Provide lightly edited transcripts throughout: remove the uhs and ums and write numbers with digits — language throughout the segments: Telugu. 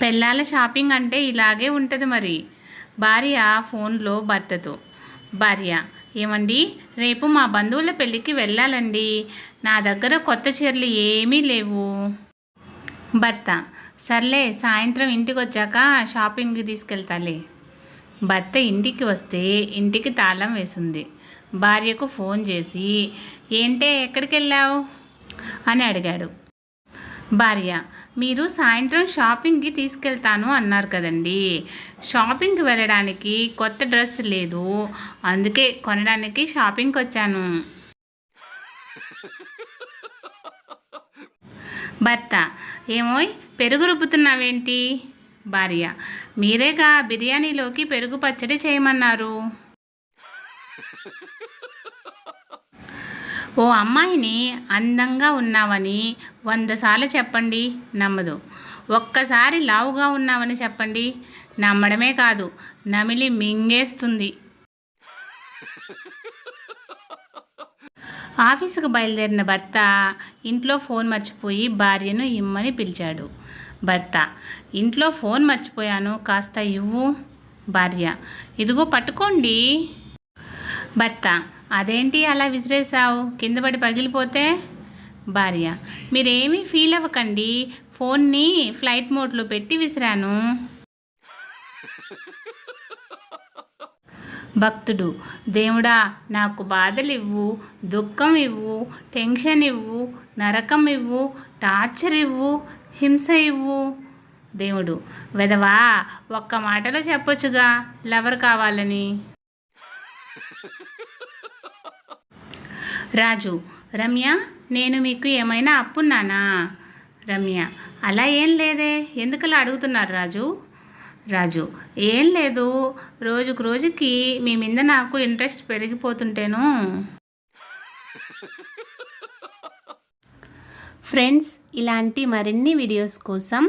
పెళ్ళాల షాపింగ్ అంటే ఇలాగే ఉంటుంది మరి. భార్య ఫోన్లో భర్తతో. భార్య: ఏమండి, రేపు మా బంధువుల పెళ్ళికి వెళ్ళాలండి. నా దగ్గర కొత్త చీరలు ఏమీ లేవు. భర్త: సర్లే, సాయంత్రం ఇంటికి వచ్చాక షాపింగ్కి తీసుకెళ్తాలే. భర్త ఇంటికి వస్తే ఇంటికి తాళం వేసింది. భార్యకు ఫోన్ చేసి ఏంటే ఎక్కడికి వెళ్ళావు అని అడిగాడు. భార్య: మీరు సాయంత్రం షాపింగ్కి తీసుకెళ్తాను అన్నారు కదండి. షాపింగ్కి వెళ్ళడానికి కొత్త డ్రెస్ లేదు, అందుకే కొనడానికి షాపింగ్కి వచ్చాను. భర్త: ఏమోయ్, పెరుగు రుబ్బుతున్నావేంటి? భార్య: మీరేగా బిర్యానీలోకి పెరుగు పచ్చడి చేయమన్నారు. ఓ అమ్మాయిని అందంగా ఉన్నావని 100 సార్లు చెప్పండి, నమ్మదు. ఒక్కసారి లావుగా ఉన్నావని చెప్పండి, నమ్మడమే కాదు, నమిలి మింగేస్తుంది. ఆఫీసుకు బయలుదేరిన భర్త ఇంట్లో ఫోన్ మర్చిపోయి భార్యను ఇమ్మని పిలిచాడు. భర్త: ఇంట్లో ఫోన్ మర్చిపోయాను, కాస్త ఇవ్వు. భార్య: ఇదిగో పట్టుకోండి. భర్త: అదేంటి అలా విసిరేసావు, కింద పడి పగిలిపోతే? భార్య: మీరేమీ ఫీల్ అవ్వకండి, ఫోన్ని ఫ్లైట్ మోడ్లో పెట్టి విసిరాను. భక్తుడు: దేవుడా, నాకు బాధలు ఇవ్వు, దుఃఖం ఇవ్వు, టెన్షన్ ఇవ్వు, నరకం ఇవ్వు, టార్చర్ ఇవ్వు, హింస ఇవ్వు. దేవుడు: వెధవా, ఒక్క మాటలో చెప్పొచ్చుగా లవర్ కావాలని. రాజు: రమ్య, నేను మీకు ఏమైనా అప్పున్నానా? రమ్య: అలా ఏం లేదే, ఎందుకలా అడుగుతున్నారు రాజు? రాజు: ఏం లేదు, రోజుకు రోజుకి మీ మీద నాకు ఇంట్రెస్ట్ పెరిగిపోతుంటేను. ఫ్రెండ్స్, ఇలాంటి మరిన్ని వీడియోస్ కోసం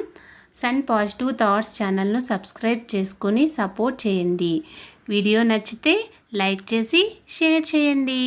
సన్ పాజిటివ్ థాట్స్ ఛానల్ను సబ్స్క్రైబ్ చేసుకొని సపోర్ట్ చేయండి. వీడియో నచ్చితే లైక్ చేసి షేర్ చేయండి.